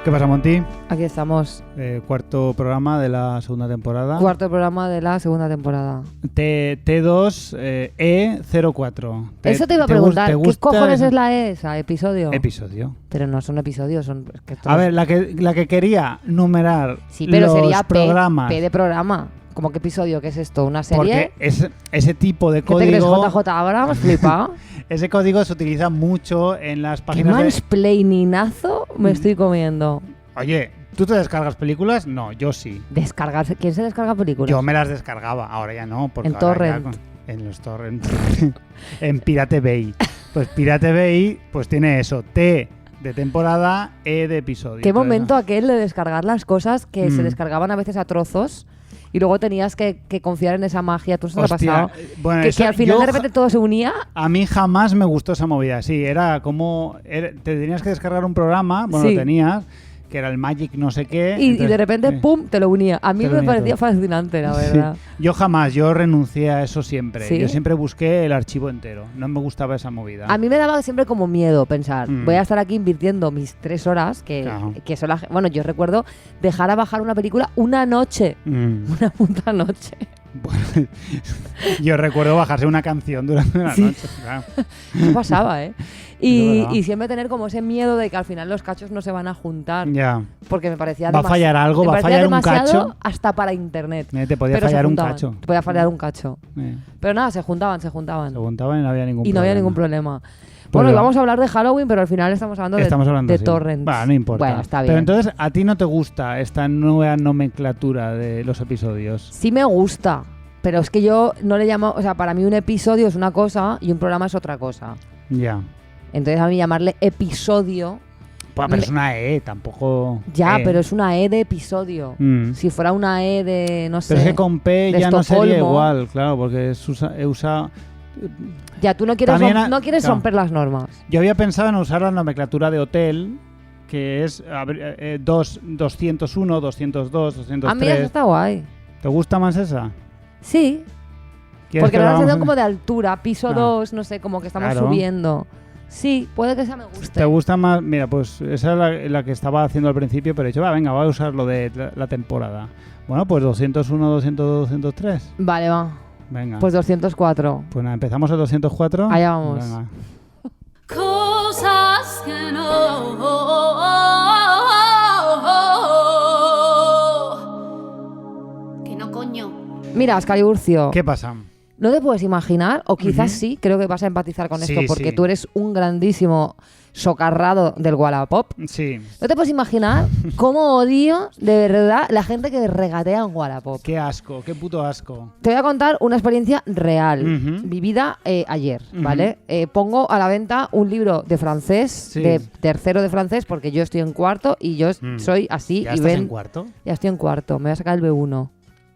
¿Qué pasa, Monty? Aquí estamos. Cuarto programa de la segunda temporada. Cuarto programa de la segunda temporada. T2 E04. Eso te iba a preguntar. ¿Qué cojones esa? es la E esa? ¿Episodio? Episodio. Pero no son episodios, son... Es que todos... A ver, la que quería numerar sí, pero los sería programas. P de programa. ¿Cómo qué episodio? ¿Qué es esto? ¿Una serie? Porque ese tipo de ¿Qué te crees, código... JJ Abrams? Flipa. Ese código se utiliza mucho en las ¿Qué páginas de... mansplaininazo me estoy comiendo? Oye, ¿tú te descargas películas? No, yo sí. ¿Descargarse? ¿Quién se descarga películas? Yo me las descargaba, ahora ya no. Porque En ahora torrent. ya en los torrents. En Pirate Bay. Pues Pirate Bay pues tiene eso, T de temporada, E de episodio. ¿Qué Entonces, momento aquel de descargar las cosas que se descargaban a veces a trozos y luego tenías que confiar en esa magia? ¿Tú se te ha pasado? Bueno, Que al final de repente todo se unía. A mí jamás me gustó esa movida. Sí, era como... te tenías que descargar un programa, bueno, Sí. lo tenías, que era el Magic no sé qué. Y entonces, de repente, ¡pum!, te lo unía. A mí Te lo me unía parecía todo. fascinante, la verdad. Sí. Yo renuncié a eso siempre. ¿Sí? Yo siempre busqué el archivo entero. No me gustaba esa movida. A mí me daba siempre como miedo pensar, Mm. voy a estar aquí invirtiendo mis 3 horas, Claro. que son las... Bueno, yo recuerdo dejar a bajar una película una noche. Una puta noche. Bueno, yo recuerdo bajarse una canción durante una Sí. noche. Claro. ¿Qué pasaba, eh? Es verdad. Y siempre tener como ese miedo de que al final los cachos no se van a juntar. Ya. Porque me parecía Va a fallar algo, me va a parecía fallar un demasiado cacho. hasta para internet. Te podía Pero se fallar un juntaban. cacho. Te podía fallar un cacho. Eh, Pero nada, se juntaban. Se juntaban y no había ningún Y problema. no había ningún problema. Pues Bueno, y va. vamos a hablar de Halloween, pero al final estamos hablando de sí. torrents. Va, no importa. Bueno, está bien. Pero entonces, ¿a ti no te gusta esta nueva nomenclatura de los episodios? Sí me gusta, pero es que yo no le llamo... O sea, para mí un episodio es una cosa y un programa es otra cosa. Ya. Entonces a mí llamarle episodio... Pues, pero es una E, tampoco... Ya, E. pero es una E de episodio. Mm. Si fuera una E de, no sé... Pero es que con P de ya no sería Estocolmo. igual, claro, porque he usado... Ya, tú no quieres, También no quieres claro. romper las normas. Yo había pensado en usar la nomenclatura de hotel, que es 201, 202, 203. A mí eso está guay. ¿Te gusta más esa? Sí, ¿Quieres porque que me lo da hagamos sensación en- como de altura, piso Claro. 2, no sé, como que estamos Claro. subiendo. Sí, puede que esa me guste. ¿Te gusta más? Mira, pues esa es la que estaba haciendo al principio, pero he dicho, venga, voy a usar lo de la temporada. Bueno, pues 201, 202, 203. Vale, va. Venga. Pues 204. Pues nada, empezamos el 204. Allá vamos. Venga. Cosas que no. Que no, coño. Mira, Ascariburcio, ¿Qué pasa? no te puedes imaginar, o quizás Ujú. sí, creo que vas a empatizar con Sí, esto, porque sí. tú eres un grandísimo socarrado del Wallapop. Sí. No te puedes imaginar cómo odio de verdad la gente que regatea en Wallapop. Qué asco, qué puto asco. Te voy a contar una experiencia real, Ujú. vivida ayer, Ujú. ¿vale? Pongo a la venta un libro de francés, Sí. de tercero de francés, porque yo estoy en cuarto y yo soy así. ¿Ya y estás ven, en cuarto? ya estoy en cuarto, me voy a sacar el B1.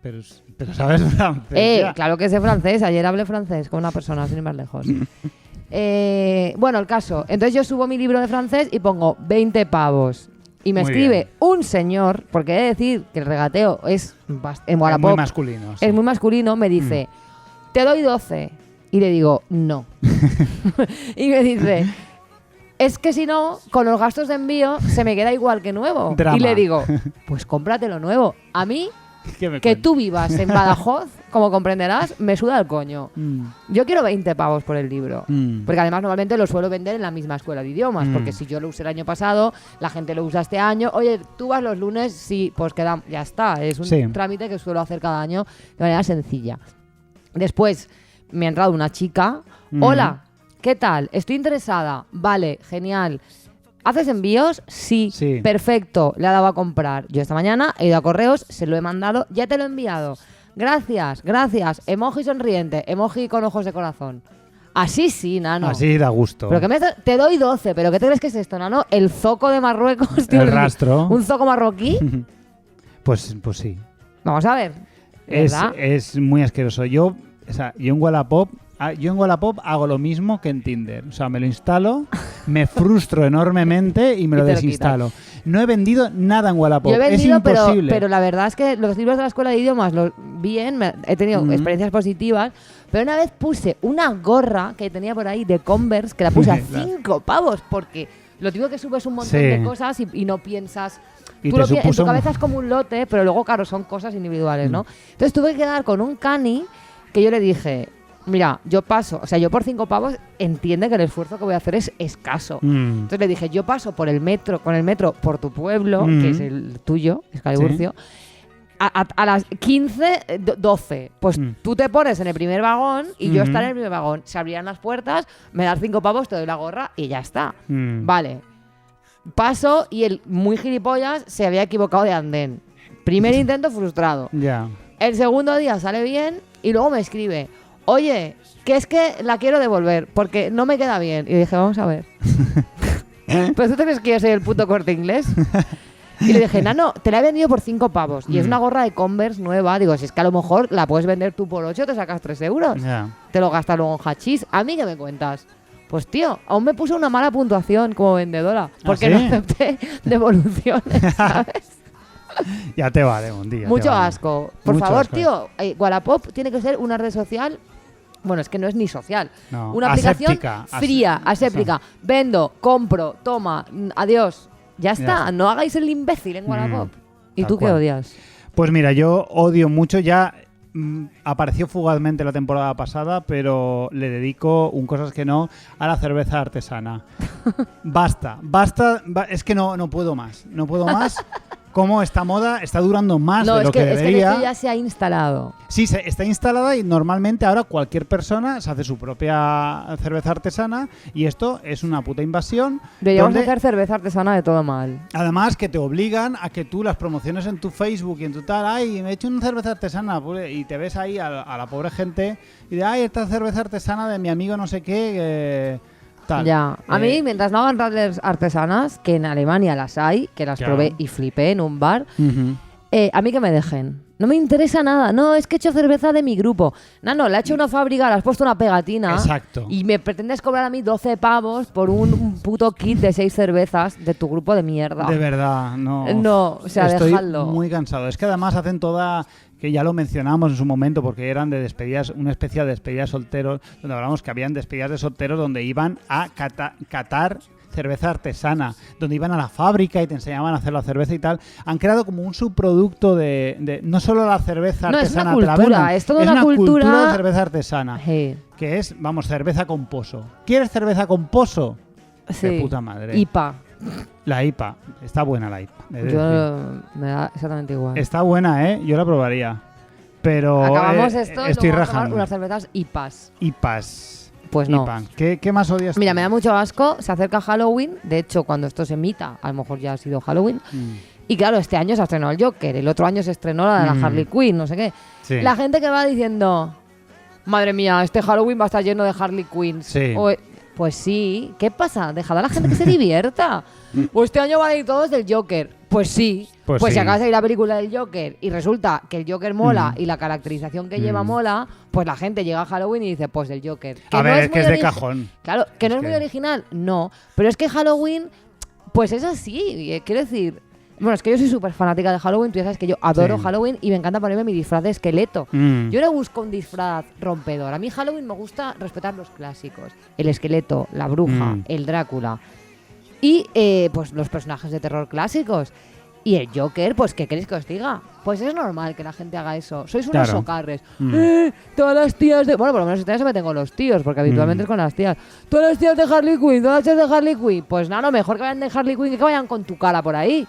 Pero sabes francés. ya. Claro que sé francés, ayer hablé francés con una persona, sin ir más lejos. Bueno, el caso. Entonces yo subo mi libro de francés y pongo 20 pavos. Y me Muy escribe bien. un señor, porque he de decir que el regateo es en Es Wallapop muy masculino. sí. es muy masculino, me dice, te doy 12. Y le digo, no. Y me dice, es que si no, con los gastos de envío se me queda igual que nuevo. Drama. Y le digo, pues cómpratelo nuevo. A mí, ¿Qué me que cuentas? tú vivas en Badajoz, como comprenderás, me suda el coño. Yo quiero 20 pavos por el libro. Porque además normalmente lo suelo vender en la misma escuela de idiomas. Porque si yo lo usé el año pasado, la gente lo usa este año. Oye, tú vas los lunes, sí, pues queda, ya está. Es un Sí. trámite que suelo hacer cada año de manera sencilla. Después me ha entrado una chica. Hola, ¿qué tal? Estoy interesada. Vale, genial. ¿Haces envíos? Sí. Sí. Perfecto. Le ha dado a comprar. Yo esta mañana he ido a correos, se lo he mandado, ya te lo he enviado. Gracias, gracias. Emoji sonriente, emoji con ojos de corazón. Así sí, nano. Así da gusto. Pero que te doy 12, ¿pero qué te crees que es esto, nano? El zoco de Marruecos, tío. El rastro. Un zoco marroquí. Pues sí. Vamos a ver. ¿Verdad? Es muy asqueroso. Yo en Wallapop hago lo mismo que en Tinder. O sea, me lo instalo, me frustro enormemente y me Y lo te lo desinstalo. No he vendido nada en Wallapop. Yo he vendido, es imposible. pero la verdad es que los libros de la escuela de idiomas, bien, he tenido experiencias positivas, pero una vez puse una gorra que tenía por ahí de Converse, que la puse a 5 pavos, porque Lo típico que subes un montón de cosas y no piensas... Y en tu cabeza es como un lote, pero luego, claro, son cosas individuales, ¿no? Entonces tuve que quedar con un cani que yo le dije, mira, yo paso, o sea, yo por 5 pavos entiende que el esfuerzo que voy a hacer es escaso. Entonces le dije, yo paso con el metro por tu pueblo, que es el tuyo, Escaliburcio, a las 15, 12. Pues tú te pones en el primer vagón y yo estaré en el primer vagón. Se abrirán las puertas, me das 5 pavos, te doy la gorra y ya está. Vale. Paso y el muy gilipollas se había equivocado de andén. Primer intento frustrado. El segundo día sale bien y luego me escribe, oye, que es que la quiero devolver porque no me queda bien. Y dije, vamos a ver. ¿Pero tú te crees que yo soy el puto Corte Inglés? Y le dije, no, te la he vendido por 5 pavos. Y es una gorra de Converse nueva. Digo, si es que a lo mejor la puedes vender tú por 8, te sacas 3 euros. Te lo gastas luego en hachís. ¿A mí qué me cuentas? Pues tío, aún me puso una mala puntuación como vendedora. Porque no acepté devoluciones, ¿sabes? Ya te vale un día. Mucho asco. Por favor, tío, Wallapop tiene que ser una red social... Bueno, es que no es ni social. No, una aplicación fría, aséptica. Vendo, compro, toma, adiós. Ya está. No hagáis el imbécil en Wallapop. ¿Y tú qué odias? Pues mira, yo odio mucho ya... apareció fugazmente la temporada pasada, pero le dedico un cosas que no a la cerveza artesana. Basta, es que no puedo más. Cómo esta moda está durando más de lo que debería. Es que ya se ha instalado. Sí, está instalada y normalmente ahora cualquier persona se hace su propia cerveza artesana y esto es una puta invasión. Deberíamos hacer cerveza artesana de todo mal. Además que te obligan a que tú las promociones en tu Facebook y en tu tal, ay, me he hecho una cerveza artesana y te ves ahí a la pobre gente y de, ay, esta cerveza artesana de mi amigo no sé qué... Tal. Ya, a mí mientras no hagan radlers artesanas, que en Alemania las hay, que las probé y flipé en un bar, a mí que me dejen. No me interesa nada. No, es que he hecho cerveza de mi grupo. No, le ha hecho una fábrica, le has puesto una pegatina. Exacto. Y me pretendes cobrar a mí 12 pavos por un puto kit de 6 cervezas de tu grupo de mierda. De verdad, no. No, o sea, estoy dejadlo. Muy cansado. Es que además hacen toda... que ya lo mencionamos en su momento porque eran de despedidas, una especie de despedidas solteros, donde hablamos que habían despedidas de solteros donde iban a catar cerveza artesana, donde iban a la fábrica y te enseñaban a hacer la cerveza y tal. Han creado como un subproducto de no solo la cerveza artesana, es una cultura, es toda una cultura de cerveza artesana, sí. Que es, vamos, cerveza con pozo. ¿Quieres cerveza con pozo? Sí. De puta madre. IPA. La IPA. Está buena la IPA. Me da exactamente igual. Está buena, ¿eh? Yo la probaría. Pero acabamos esto y estoy vamos a rajando. tomar unas cervezas IPAs. IPAs. Pues no. IPA. ¿Qué más odias tú? Mira, me da mucho asco. Se acerca Halloween. De hecho, cuando esto se emita, a lo mejor ya ha sido Halloween. Y claro, este año se ha estrenado el Joker. El otro año se estrenó la de la Harley Quinn, no sé qué. Sí. La gente que va diciendo, madre mía, este Halloween va a estar lleno de Harley Quinns. Sí. Pues sí. ¿Qué pasa? Dejad a la gente que se divierta. O este año van a ir todos del Joker. Pues sí. Pues sí. Si acabas de ir la película del Joker y resulta que el Joker mola y la caracterización que lleva mola, pues la gente llega a Halloween y dice, pues del Joker. Que a no ver, es que es de cajón. Claro, que no es muy original, no. Pero es que Halloween, pues es así. Quiero decir, bueno, es que yo soy súper fanática de Halloween. Tú ya sabes que yo adoro Halloween y me encanta ponerme mi disfraz de esqueleto. Yo no busco un disfraz rompedor. A mí Halloween me gusta respetar los clásicos. El esqueleto, la bruja, el Drácula. Y pues los personajes de terror clásicos. Y el Joker, pues ¿qué queréis que os diga? Pues es normal que la gente haga eso. Sois unos socarres. Todas las tías de... Bueno, por lo menos este año se meten con los tíos, porque habitualmente es con las tías. Todas las tías de Harley Quinn, todas las tías de Harley Quinn. Pues nada, mejor que vayan de Harley Quinn que vayan con tu cara por ahí.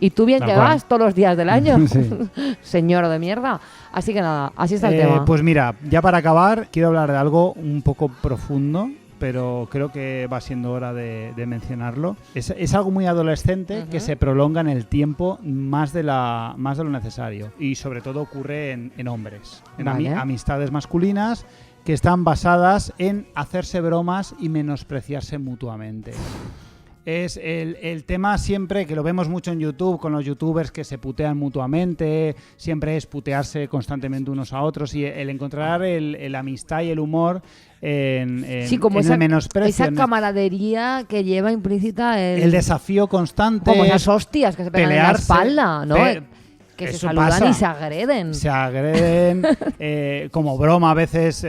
Y tú bien que vas todos los días del año. Señor de mierda. Así que nada, así está el tema. Pues mira, ya para acabar, quiero hablar de algo un poco profundo, pero creo que va siendo hora de mencionarlo. Es algo muy adolescente que se prolonga en el tiempo más de lo necesario. Y sobre todo ocurre en hombres, en amistades masculinas que están basadas en hacerse bromas y menospreciarse mutuamente. Es el tema siempre, que lo vemos mucho en YouTube, con los youtubers que se putean mutuamente, siempre es putearse constantemente unos a otros y el encontrar la amistad y el humor en el menosprecio. Esa camaradería que lleva implícita el desafío constante. Como esas hostias que se pegan en la espalda, ¿no? que se eso saludan pasa. y se agreden. Se agreden, como broma a veces,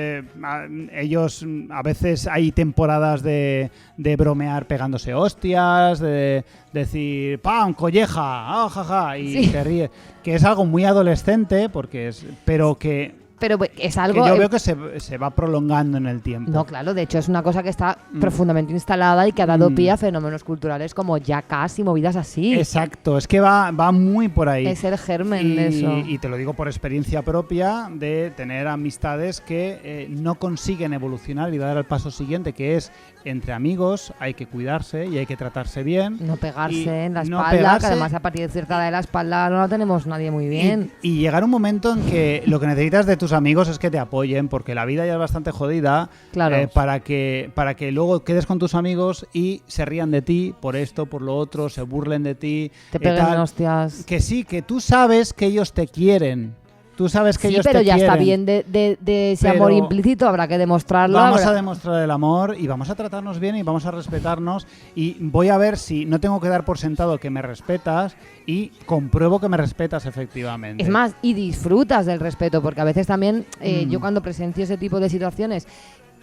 ellos a veces hay temporadas de bromear pegándose hostias, de decir ¡pam! ¡Colleja! ¡Ah, jaja! Y Sí. te ríes. Que es algo muy adolescente, pero es algo... que yo veo que se va prolongando en el tiempo. No, claro, de hecho es una cosa que está profundamente instalada y que ha dado pie a fenómenos culturales como Jackass y movidas así. Exacto, es que va muy por ahí. Es el germen de eso. Y te lo digo por experiencia propia de tener amistades que no consiguen evolucionar y dar el paso siguiente, que es entre amigos hay que cuidarse y hay que tratarse bien. No pegarse en la no espalda, pegarse. que además a partir de cierta edad de la espalda no la tenemos nadie muy bien. Y llegar un momento en que lo que necesitas de tus amigos es que te apoyen, porque la vida ya es bastante jodida, Claro. para que luego quedes con tus amigos y se rían de ti por esto, por lo otro, se burlen de ti. Te peguen tal. hostias. Que sí, que tú sabes que ellos te quieren. Tú sabes que Sí, ellos pero te ya quieren. está bien de ese Pero amor implícito, habrá que demostrarlo. Vamos a demostrar el amor y vamos a tratarnos bien y vamos a respetarnos, y voy a ver si no tengo que dar por sentado que me respetas y compruebo que me respetas efectivamente. Es más, y disfrutas del respeto, porque a veces también yo cuando presencio ese tipo de situaciones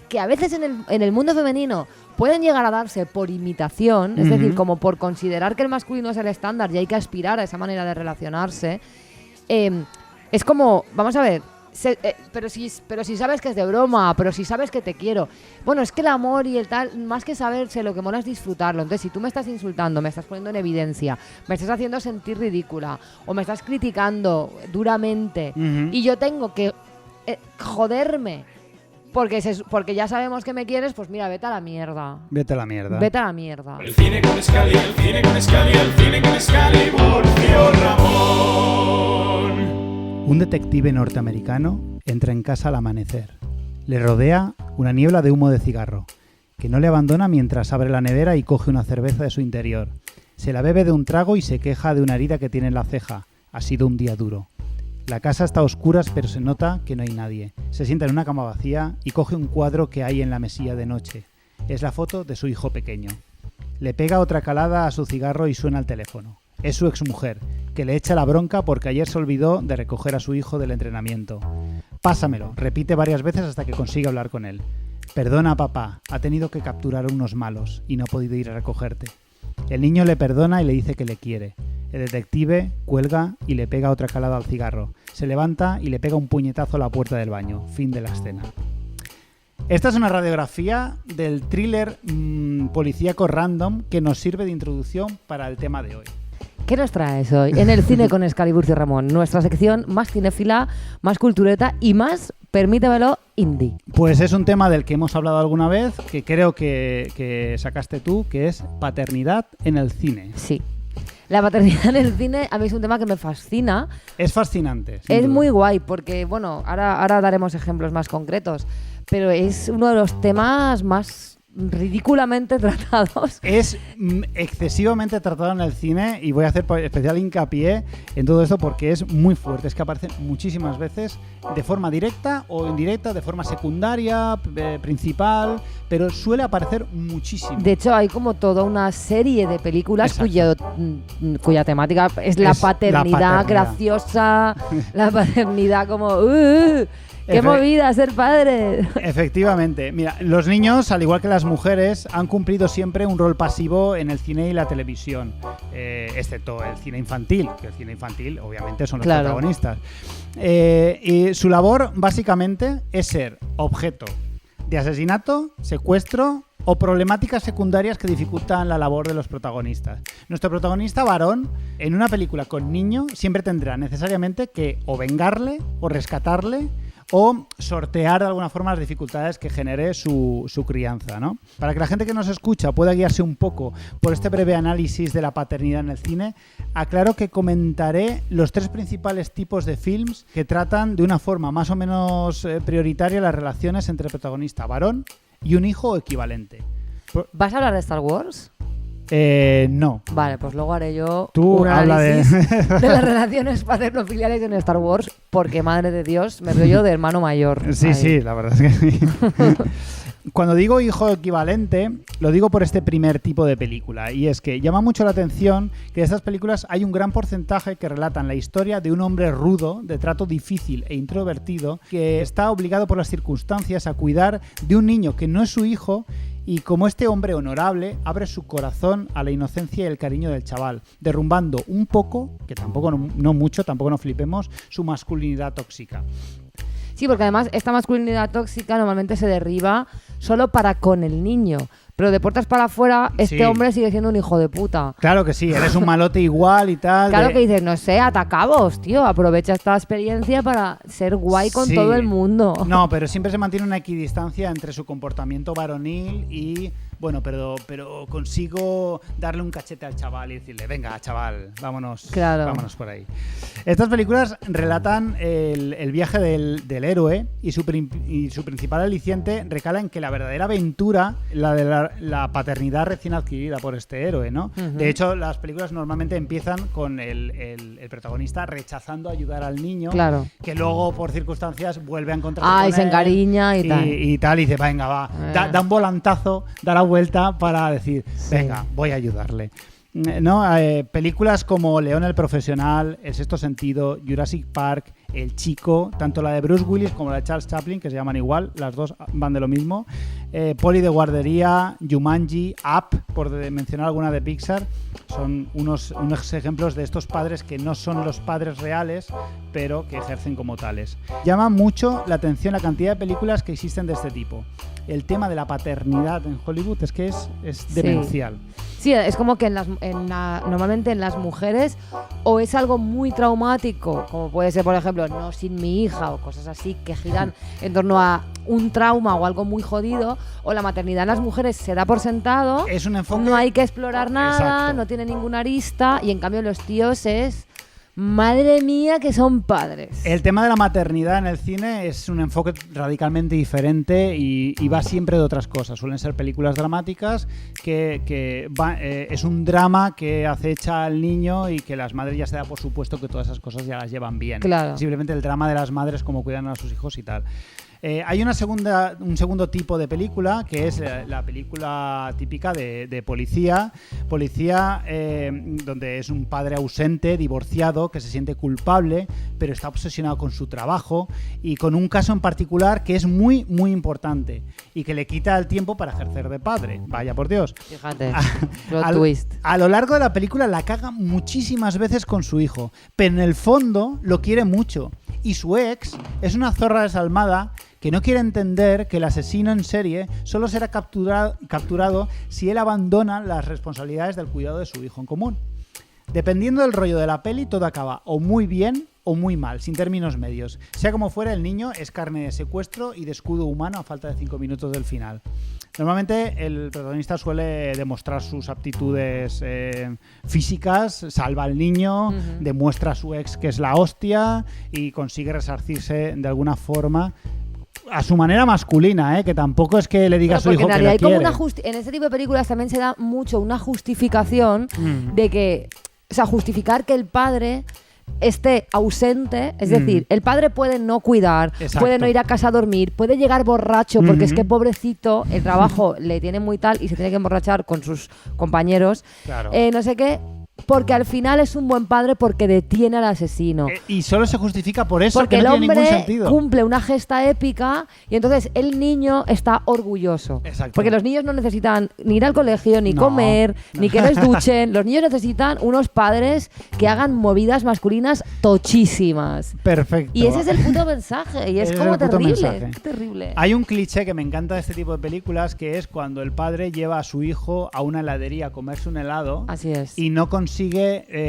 que a veces en el mundo femenino pueden llegar a darse por imitación, es decir, como por considerar que el masculino es el estándar y hay que aspirar a esa manera de relacionarse, es como, vamos a ver, pero si sabes que es de broma, pero si sabes que te quiero. Bueno, es que el amor y el tal, más que saberse, lo que mola es disfrutarlo. Entonces, si tú me estás insultando, me estás poniendo en evidencia, me estás haciendo sentir ridícula o me estás criticando duramente y yo tengo que joderme porque ya sabemos que me quieres, pues mira, vete a la mierda. Vete a la mierda. Vete a la mierda. El cine con Scali, el cine con Scali, el cine con Scali, volvió Ramón. Un detective norteamericano entra en casa al amanecer. Le rodea una niebla de humo de cigarro, que no le abandona mientras abre la nevera y coge una cerveza de su interior. Se la bebe de un trago y se queja de una herida que tiene en la ceja. Ha sido un día duro. La casa está a oscuras, pero se nota que no hay nadie. Se sienta en una cama vacía y coge un cuadro que hay en la mesilla de noche. Es la foto de su hijo pequeño. Le pega otra calada a su cigarro y suena el teléfono. Es su exmujer, que le echa la bronca porque ayer se olvidó de recoger a su hijo del entrenamiento. Pásamelo, repite varias veces hasta que consigue hablar con él. Perdona, papá, ha tenido que capturar a unos malos y no ha podido ir a recogerte. El niño le perdona y le dice que le quiere. El detective cuelga y le pega otra calada al cigarro. Se levanta y le pega un puñetazo a la puerta del baño. Fin de la escena. Esta es una radiografía del thriller policíaco random que nos sirve de introducción para el tema de hoy. ¿Qué nos traes hoy en el cine con Scaliburcio Ramón? Nuestra sección más cinéfila, más cultureta y más, permítemelo, indie. Pues es un tema del que hemos hablado alguna vez, que creo que sacaste tú, que es paternidad en el cine. Sí. La paternidad en el cine a mí es un tema que me fascina. Es fascinante. sin Es duda. muy guay porque, bueno, ahora daremos ejemplos más concretos, pero es uno de los temas más ridículamente tratados. Es excesivamente tratado en el cine y voy a hacer especial hincapié en todo esto porque es muy fuerte. Es que aparece muchísimas veces de forma directa o indirecta, de forma secundaria, principal, pero suele aparecer muchísimo. De hecho, hay como toda una serie de películas cuya temática es la paternidad graciosa, la paternidad como ¡qué movida ser padre! Efectivamente. Mira, los niños, al igual que las mujeres, han cumplido siempre un rol pasivo en el cine y la televisión, excepto el cine infantil, que el cine infantil obviamente son los protagonistas. Y su labor básicamente es ser objeto de asesinato, secuestro o problemáticas secundarias que dificultan la labor de los protagonistas. Nuestro protagonista varón, en una película con niño, siempre tendrá necesariamente que o vengarle o rescatarle o sortear de alguna forma las dificultades que genere su crianza, ¿no? Para que la gente que nos escucha pueda guiarse un poco por este breve análisis de la paternidad en el cine, aclaro que comentaré los 3 principales tipos de films que tratan de una forma más o menos prioritaria las relaciones entre protagonista varón y un hijo equivalente. ¿Vas a hablar de Star Wars? No. Vale, pues luego haré yo Tú un habla análisis de las relaciones paterno-filiales en Star Wars, porque madre de Dios, me veo yo de hermano mayor. Sí, ahí. sí, la verdad es que sí. Cuando digo hijo equivalente, lo digo por este primer tipo de película, y es que llama mucho la atención que en estas películas hay un gran porcentaje que relatan la historia de un hombre rudo, de trato difícil e introvertido, que está obligado por las circunstancias a cuidar de un niño que no es su hijo, y como este hombre honorable abre su corazón a la inocencia y el cariño del chaval, derrumbando un poco, que tampoco no mucho, tampoco nos flipemos, su masculinidad tóxica. Sí, porque además esta masculinidad tóxica normalmente se derriba solo para con el niño. Pero de puertas para afuera, este hombre sigue siendo un hijo de puta. Claro que sí, eres un malote igual y tal. Claro que dices, no sé, atacabos, tío. Aprovecha esta experiencia para ser guay con todo el mundo. No, pero siempre se mantiene una equidistancia entre su comportamiento varonil y... Bueno, pero consigo darle un cachete al chaval y decirle, venga, chaval, vámonos por ahí. Estas películas relatan el viaje del héroe y su principal aliciente recala en que la verdadera aventura, la de la paternidad recién adquirida por este héroe, ¿no? Uh-huh. De hecho, las películas normalmente empiezan con el protagonista rechazando ayudar al niño, que luego, por circunstancias, vuelve a encontrarse con él. Y se encariña y tal, y dice, venga, va, da un volantazo, da la vuelta para decir, venga, voy a ayudarle. ¿No? Películas como León el Profesional, El Sexto Sentido, Jurassic Park, El Chico, tanto la de Bruce Willis como la de Charles Chaplin, que se llaman igual, las dos van de lo mismo, Poli de guardería, Jumanji, Up, por mencionar alguna de Pixar, son unos ejemplos de estos padres que no son los padres reales, pero que ejercen como tales. Llama mucho la atención la cantidad de películas que existen de este tipo. El tema de la paternidad en Hollywood es que es demencial. Sí, es como que normalmente en las mujeres o es algo muy traumático, como puede ser, por ejemplo, no sin mi hija o cosas así que giran en torno a un trauma o algo muy jodido, o la maternidad en las mujeres se da por sentado, es un enfoque... no hay que explorar nada, exacto, no tiene ninguna arista, y en cambio los tíos es... Madre mía, que son padres. El tema de la maternidad en el cine es un enfoque radicalmente diferente y va siempre de otras cosas. Suelen ser películas dramáticas es un drama que acecha al niño y que las madres ya se da por supuesto que todas esas cosas ya las llevan bien. Claro. Simplemente el drama de las madres, cómo cuidan a sus hijos y tal. Hay un segundo tipo de película, que es la película típica de policía, donde es un padre ausente, divorciado, que se siente culpable, pero está obsesionado con su trabajo y con un caso en particular que es muy, muy importante y que le quita el tiempo para ejercer de padre. Vaya por Dios. Fíjate, plot twist. A lo largo de la película la caga muchísimas veces con su hijo, pero en el fondo lo quiere mucho. Y su ex es una zorra desalmada que no quiere entender que el asesino en serie solo será capturado si él abandona las responsabilidades del cuidado de su hijo en común. Dependiendo del rollo de la peli, todo acaba o muy bien o muy mal, sin términos medios. Sea como fuera, el niño es carne de secuestro y de escudo humano a falta de 5 minutos del final. Normalmente el protagonista suele demostrar sus aptitudes físicas, salva al niño, demuestra a su ex que es la hostia y consigue resarcirse de alguna forma a su manera masculina, que tampoco es que le diga a su hijo que lo quiere. En este tipo de películas también se da mucho una justificación de que, o sea, justificar que el padre esté ausente, es decir, el padre puede no cuidar, exacto, puede no ir a casa a dormir, puede llegar borracho porque es que pobrecito, el trabajo le tiene muy tal y se tiene que emborrachar con sus compañeros, claro, no sé qué, porque al final es un buen padre porque detiene al asesino. Y solo se justifica por eso, porque que no el tiene ningún sentido. Hombre cumple una gesta épica y entonces el niño está orgulloso. Exacto. Porque los niños no necesitan ni ir al colegio, ni comer, ni que les duchen. Los niños necesitan unos padres que hagan movidas masculinas tochísimas. Perfecto. Y ese es el puto mensaje. Y es como terrible. Terrible. Hay un cliché que me encanta de este tipo de películas, que es cuando el padre lleva a su hijo a una heladería a comerse un helado. Así es. Y no consigue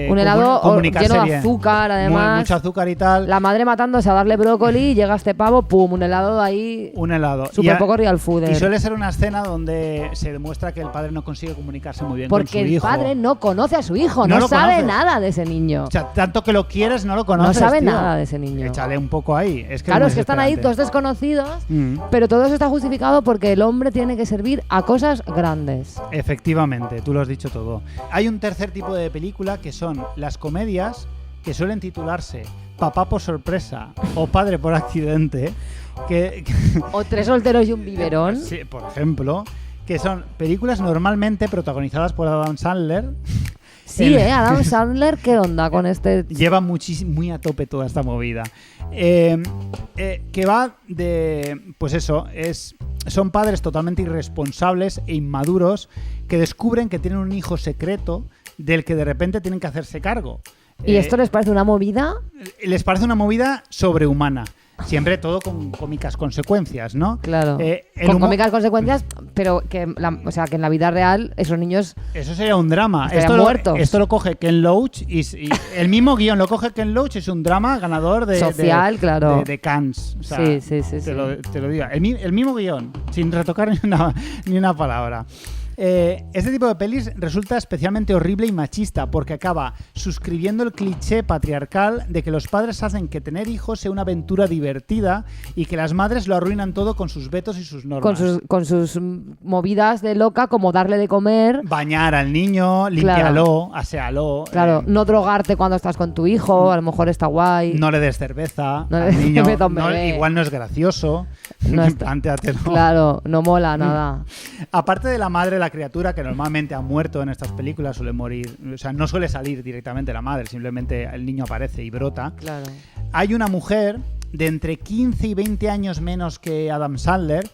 un helado comunicarse lleno de bien. azúcar, además. Mucho azúcar y tal. La madre matándose a darle brócoli, llega este pavo, pum, un helado ahí. Un helado. Súper poco real food. Y suele ser una escena donde se demuestra que el padre no consigue comunicarse muy bien con su hijo. Porque el padre no conoce a su hijo, no sabe nada de ese niño. O sea, tanto que lo quieres, no lo conoces. No sabe tío. Nada de ese niño. Échale un poco ahí. Claro, es que están ahí dos desconocidos, pero todo eso está justificado porque el hombre tiene que servir a cosas grandes. Efectivamente, tú lo has dicho todo. Hay un tercer tipo de película que son las comedias que suelen titularse Papá por sorpresa o Padre por accidente, o Tres solteros y un biberón. Sí, por ejemplo, que son películas normalmente protagonizadas por Adam Sandler. Sí, Adam Sandler, ¿qué onda con este? Lleva muy a tope toda esta movida. Que va de... Pues eso, son padres totalmente irresponsables e inmaduros que descubren que tienen un hijo secreto del que de repente tienen que hacerse cargo. ¿Y esto les parece una movida? Les parece una movida sobrehumana. Siempre todo con cómicas consecuencias, ¿no? Claro. Con cómicas consecuencias, pero que en la vida real esos niños... Eso sería un drama. Muertos. Esto lo coge Ken Loach y el mismo guión lo coge Ken Loach, es un drama ganador de... Social, claro. De Cannes. O sea, sí. Te lo digo. El mismo guión, sin retocar ni una palabra. Este tipo de pelis resulta especialmente horrible y machista porque acaba suscribiendo el cliché patriarcal de que los padres hacen que tener hijos sea una aventura divertida y que las madres lo arruinan todo con sus vetos y sus normas. Con sus movidas de loca, como darle de comer, bañar al niño, limpiarlo, aséalo. Claro, no drogarte cuando estás con tu hijo, a lo mejor está guay. No le des cerveza al niño. Bebé. Igual no es gracioso. Plantéatelo. Claro, no mola nada. Aparte de la madre, la criatura que normalmente ha muerto en estas películas suele morir, o sea, no suele salir directamente la madre, simplemente el niño aparece y brota. Claro. Hay una mujer de entre 15 y 20 años menos que Adam Sandler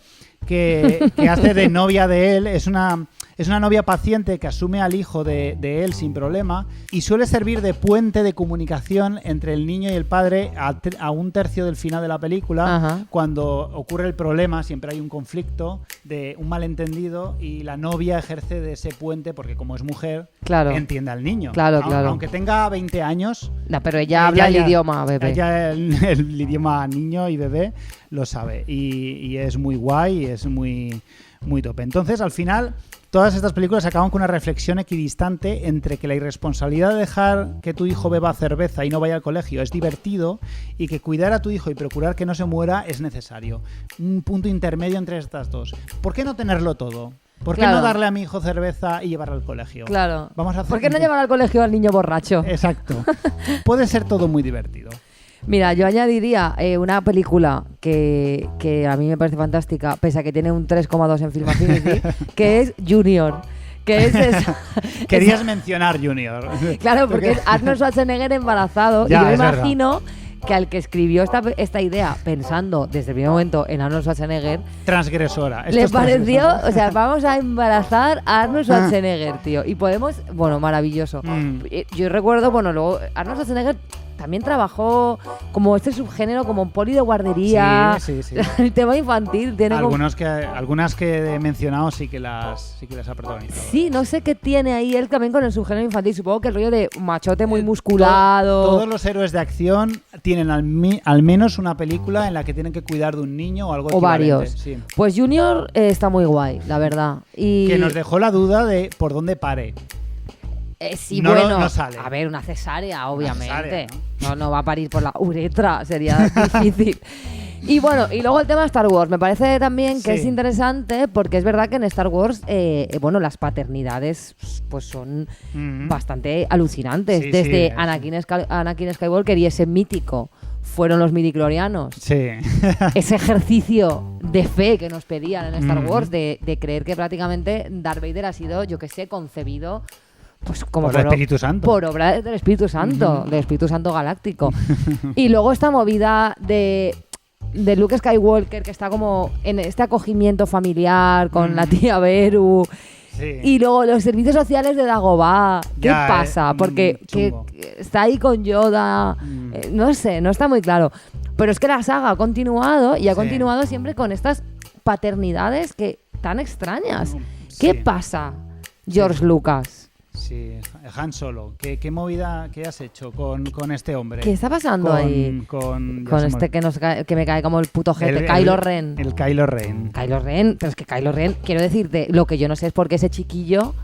que hace de novia de él. Es una novia paciente que asume al hijo de él sin problema y suele servir de puente de comunicación entre el niño y el padre a un tercio del final de la película. Ajá. Cuando ocurre el problema, siempre hay un conflicto, de un malentendido y la novia ejerce de ese puente porque como es mujer, entiende al niño. Claro. Aunque tenga 20 años... No, pero ella habla el idioma bebé. Ella el idioma niño y bebé lo sabe y es muy guay y es muy, muy tope. Entonces, al final, todas estas películas acaban con una reflexión equidistante entre que la irresponsabilidad de dejar que tu hijo beba cerveza y no vaya al colegio es divertido y que cuidar a tu hijo y procurar que no se muera es necesario. Un punto intermedio entre estas dos. ¿Por qué no tenerlo todo? ¿Por qué no darle a mi hijo cerveza y llevarlo al colegio? Claro. Vamos a hacer ¿Por qué no llevar al colegio al niño borracho? Exacto. Puede ser todo muy divertido. Mira, yo añadiría una película que a mí me parece fantástica, pese a que tiene un 3,2 en Film Affinity, que es Junior. Que es esa. Querías mencionar Junior. Claro, porque es Arnold Schwarzenegger embarazado. Ya, y yo me verdad. imagino que al que escribió esta idea pensando desde el primer momento en Arnold Schwarzenegger, transgresora. Le pareció, o sea, vamos a embarazar a Arnold Schwarzenegger, tío. Y podemos, maravilloso. Yo recuerdo, luego Arnold Schwarzenegger también trabajó como este subgénero, como poli de guardería. Sí. El tema infantil tiene algunas que he mencionado sí que las ha protagonizado. Sí, no sé qué tiene ahí él también con el subgénero infantil. Supongo que el rollo de machote muy musculado. Todos los héroes de acción tienen al menos una película en la que tienen que cuidar de un niño o algo o varios. Sí. Pues Junior está muy guay, la verdad. Y que nos dejó la duda de por dónde pare. Sí, no sale. A ver, una cesárea, obviamente. Una cesárea, ¿no? Va a parir por la uretra, sería difícil. Y luego el tema de Star Wars. Me parece también que es interesante porque es verdad que en Star Wars, las paternidades pues son bastante alucinantes. Sí, Desde sí. Anakin Skywalker y ese mítico fueron los midichlorianos. Sí. Ese ejercicio de fe que nos pedían en Star Wars de creer que prácticamente Darth Vader ha sido, yo que sé, concebido pues como por el Espíritu Santo. Por obra del Espíritu Santo, del Espíritu Santo galáctico. Y luego esta movida de Luke Skywalker, que está como en este acogimiento familiar con la tía Beru. Sí. Y luego los servicios sociales de Dagobah. ¿Qué pasa? Porque que está ahí con Yoda. No sé, no está muy claro. Pero es que la saga ha continuado y ha continuado siempre con estas paternidades que tan extrañas. ¿Qué pasa, George Lucas? Sí, Han Solo. ¿Qué movida que has hecho con este hombre? ¿Qué está pasando ahí? Con este que me cae como el puto jete, Kylo Ren. El Kylo Ren. Kylo Ren, pero es que Kylo Ren, quiero decirte, lo que yo no sé es por qué ese chiquillo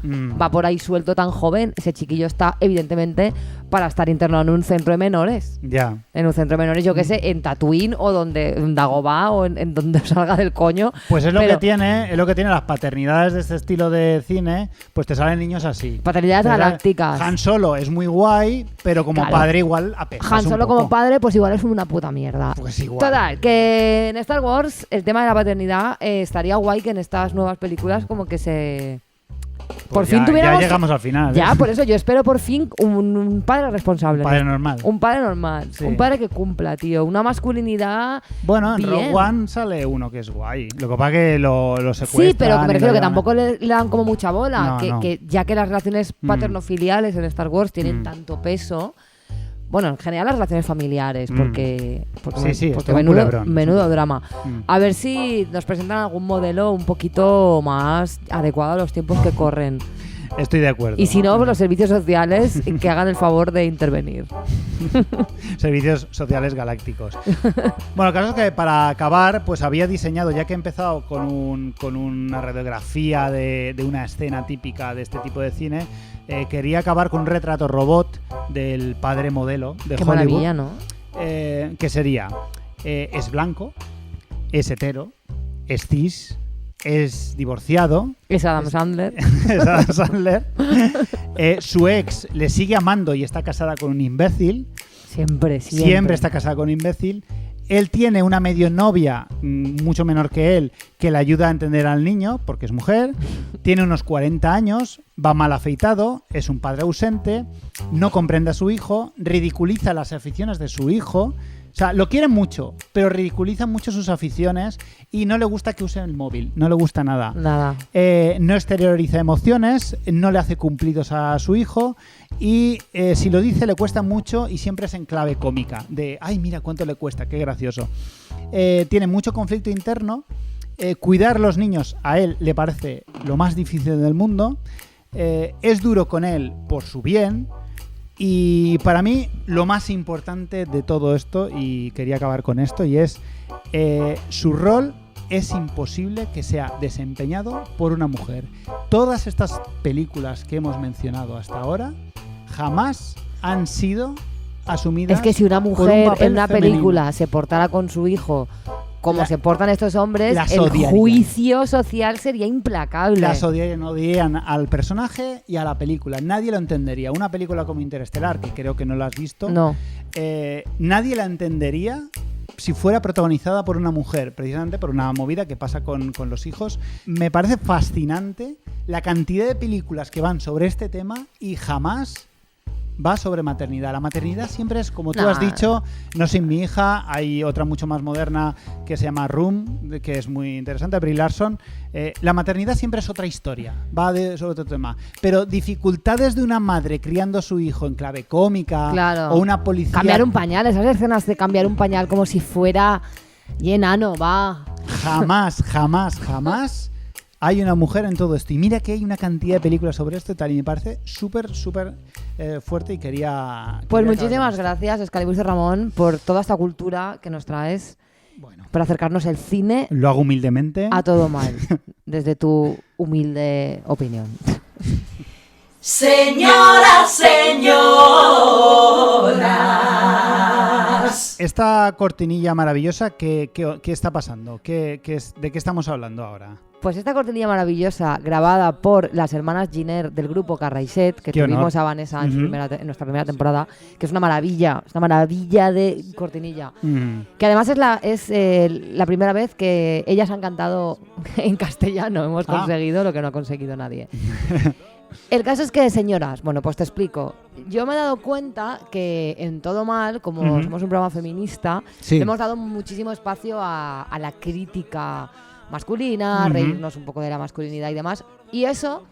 va por ahí suelto tan joven. Ese chiquillo está evidentemente para estar interno en un centro de menores. Ya. En un centro de menores, yo qué sé, en Tatooine o en Dagobah o en donde salga del coño. Pues es lo que tiene las paternidades de este estilo de cine, pues te salen niños así. Paternidades galácticas. Han Solo es muy guay, pero como padre igual apestas Han Solo como padre, pues igual es una puta mierda. Pues igual. Total, que en Star Wars el tema de la paternidad estaría guay que en estas nuevas películas como que se... Por fin tuviéramos... Ya llegamos al final. Ya, por eso yo espero por fin un padre responsable. Un padre normal. Un padre normal. Sí. Un padre que cumpla, tío. Una masculinidad. Bueno, en bien. Rogue One sale uno que es guay. Lo que pasa es que lo secuestran. Sí, pero me refiero que tampoco le dan como mucha bola. No. Que ya que las relaciones paterno-filiales en Star Wars tienen tanto peso. Bueno, en general las relaciones familiares, porque menudo drama. A ver si nos presentan algún modelo un poquito más adecuado a los tiempos que corren. Estoy de acuerdo. Y si no, los servicios sociales que hagan el favor de intervenir. Servicios sociales galácticos. Bueno, el caso es que para acabar, pues había diseñado, ya que he empezado con una radiografía de una escena típica de este tipo de cine, quería acabar con un retrato robot del padre modelo de Qué Hollywood. Maravilla, ¿no? Que sería, es blanco, es hetero, es cis, es divorciado. Es Adam Sandler. Es Adam Sandler. Su ex le sigue amando y está casada con un imbécil. Siempre está casada con un imbécil. Él tiene una medio novia mucho menor que él que le ayuda a entender al niño porque es mujer. Tiene unos 40 años, va mal afeitado, es un padre ausente, no comprende a su hijo, ridiculiza las aficiones de su hijo. O sea, lo quiere mucho, pero ridiculiza mucho sus aficiones y no le gusta que use el móvil, no le gusta nada. No exterioriza emociones, no le hace cumplidos a su hijo y si lo dice le cuesta mucho y siempre es en clave cómica, de ¡ay, mira cuánto le cuesta, qué gracioso! Tiene mucho conflicto interno, cuidar los niños a él le parece lo más difícil del mundo, es duro con él por su bien. Y para mí lo más importante de todo esto, y quería acabar con esto, y es su rol es imposible que sea desempeñado por una mujer. Todas estas películas que hemos mencionado hasta ahora jamás han sido asumidas. Es que si una mujer en una película se portara con su hijo como se portan estos hombres, el juicio social sería implacable. Las odiarían al personaje y a la película. Nadie lo entendería. Una película como Interestelar, que creo que no la has visto, nadie la entendería si fuera protagonizada por una mujer, precisamente por una movida que pasa con los hijos. Me parece fascinante la cantidad de películas que van sobre este tema y jamás va sobre maternidad. La maternidad siempre es, como tú has dicho, No sin mi hija. Hay otra mucho más moderna que se llama Room, que es muy interesante, Brie Larson. La maternidad siempre es otra historia, va sobre otro tema. Pero dificultades de una madre criando a su hijo en clave cómica, o una policía... Cambiar un pañal, esas escenas de cambiar un pañal como si fuera enano, va. Jamás hay una mujer en todo esto. Y mira que hay una cantidad de películas sobre esto y tal. Y me parece súper fuerte y quería... Pues muchísimas gracias, Excalibur y Ramón, por toda esta cultura que nos traes. Bueno, para acercarnos el cine... Lo hago humildemente. A todo mal, desde tu humilde opinión. Señoras, señoras. Esta cortinilla maravillosa, ¿qué está pasando? ¿De qué estamos hablando ahora? Pues esta cortinilla maravillosa, grabada por las hermanas Giner del grupo Carraiset, que tuvimos a Vanessa en nuestra primera temporada, que es una maravilla de cortinilla. Que además es la primera vez que ellas han cantado en castellano. Hemos conseguido lo que no ha conseguido nadie. El caso es que, señoras, bueno, pues te explico. Yo me he dado cuenta que en Todo Mal, como somos un programa feminista, le hemos dado muchísimo espacio a la crítica masculina, reírnos un poco de la masculinidad y demás. Y eso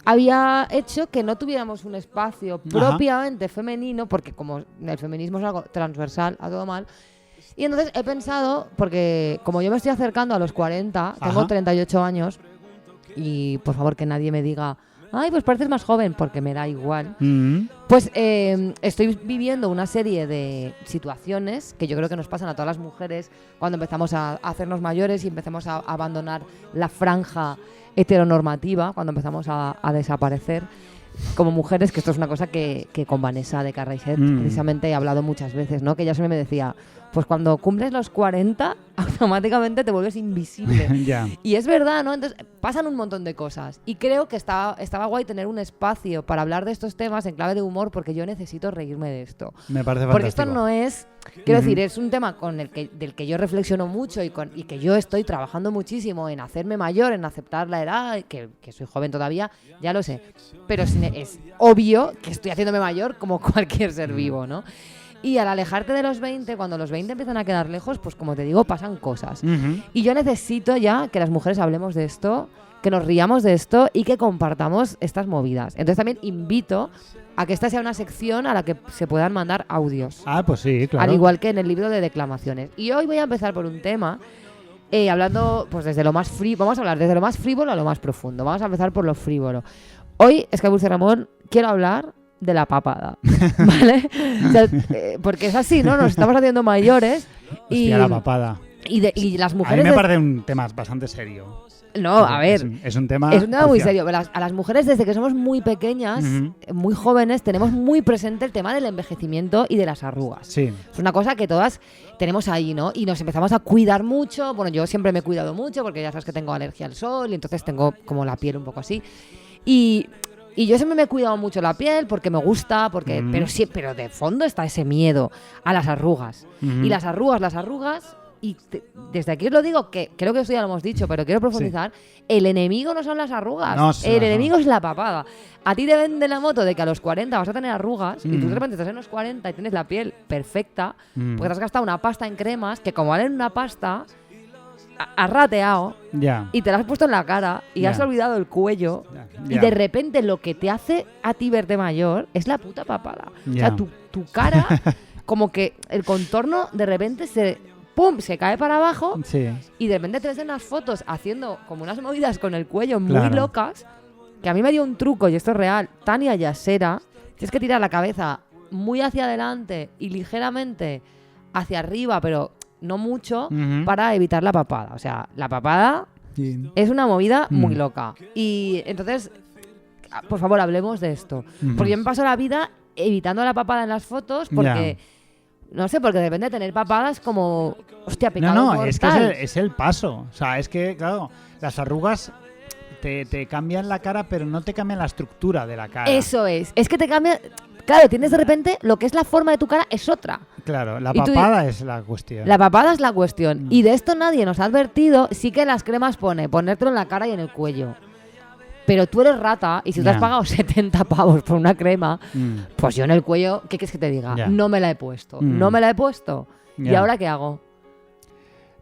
había hecho que no tuviéramos un espacio propiamente femenino, porque como el feminismo es algo transversal a Todo Mal. Y entonces he pensado, porque como yo me estoy acercando a los 40, tengo 38 años, y por favor que nadie me diga... Ay, pues pareces más joven, porque me da igual. Pues estoy viviendo una serie de situaciones que yo creo que nos pasan a todas las mujeres cuando empezamos a hacernos mayores y empezamos a abandonar la franja heteronormativa, cuando empezamos a desaparecer. como mujeres, que esto es una cosa que con Vanessa de Carraiset precisamente he hablado muchas veces, ¿no? Que ella siempre me decía, pues cuando cumples los 40, automáticamente te vuelves invisible. Ya. Y es verdad, ¿no? Entonces pasan un montón de cosas. Y creo que estaba guay tener un espacio para hablar de estos temas en clave de humor, porque yo necesito reírme de esto. Me parece fantástico. Porque esto no es... Quiero decir, es un tema del que yo reflexiono mucho y que yo estoy trabajando muchísimo en hacerme mayor, en aceptar la edad, que soy joven todavía, ya lo sé. Pero es obvio que estoy haciéndome mayor como cualquier ser vivo, ¿no? Y al alejarte de los 20, cuando los 20 empiezan a quedar lejos, pues como te digo, pasan cosas. Y yo necesito ya que las mujeres hablemos de esto, que nos riamos de esto y que compartamos estas movidas. Entonces también invito a que esta sea una sección a la que se puedan mandar audios. Ah, pues sí, claro. Al igual que en el libro de declamaciones. Y hoy voy a empezar por un tema, hablando pues desde lo más frívolo. Vamos a hablar desde lo más frívolo a lo más profundo. Vamos a empezar por lo frívolo. Hoy, Dulce Ramón, quiero hablar de la papada, ¿vale? O sea, porque es así, ¿no? Nos estamos haciendo mayores y... Hostia, la papada. Y las A mujeres... mí me parece un tema bastante serio. No, a ver... Es un tema muy serio. A las mujeres, desde que somos muy pequeñas, muy jóvenes, tenemos muy presente el tema del envejecimiento y de las arrugas. Sí. Es una cosa que todas tenemos ahí, ¿no? Y nos empezamos a cuidar mucho. Bueno, yo siempre me he cuidado mucho porque ya sabes que tengo alergia al sol y entonces tengo como la piel un poco así. Y yo siempre me he cuidado mucho la piel porque me gusta, pero de fondo está ese miedo a las arrugas. Y las arrugas, y desde aquí os lo digo, que creo que esto ya lo hemos dicho, pero quiero profundizar, el enemigo no son las arrugas, el enemigo es la papada. A ti te venden la moto de que a los 40 vas a tener arrugas y tú de repente estás en los 40 y tienes la piel perfecta porque te has gastado una pasta en cremas que como valen una pasta... Has rateado y te la has puesto en la cara y has olvidado el cuello y de repente lo que te hace a ti verte mayor es la puta papada. O sea, tu cara, como que el contorno de repente se cae para abajo y de repente te ves en las fotos haciendo como unas movidas con el cuello muy locas, que a mí me dio un truco y esto es real. Tania Yasera, tienes que tirar la cabeza muy hacia adelante y ligeramente hacia arriba, pero... no mucho, para evitar la papada. O sea, la papada es una movida muy loca. Y entonces, por favor, hablemos de esto. Porque yo me paso la vida evitando la papada en las fotos porque... No sé, porque depende de tener papadas como... Hostia, pecado mortal. Es que es el paso. O sea, es que, claro, las arrugas te cambian la cara, pero no te cambian la estructura de la cara. Eso es. Es que te cambia... Claro, tienes de repente lo que es la forma de tu cara es otra. Claro, la papada es la cuestión. La papada es la cuestión. Y de esto nadie nos ha advertido. Sí que las cremas pone ponértelo en la cara y en el cuello. Pero tú eres rata y si te has pagado 70 pavos por una crema, pues yo en el cuello, ¿qué quieres que te diga? No me la he puesto. No me la he puesto. ¿Y ahora qué hago?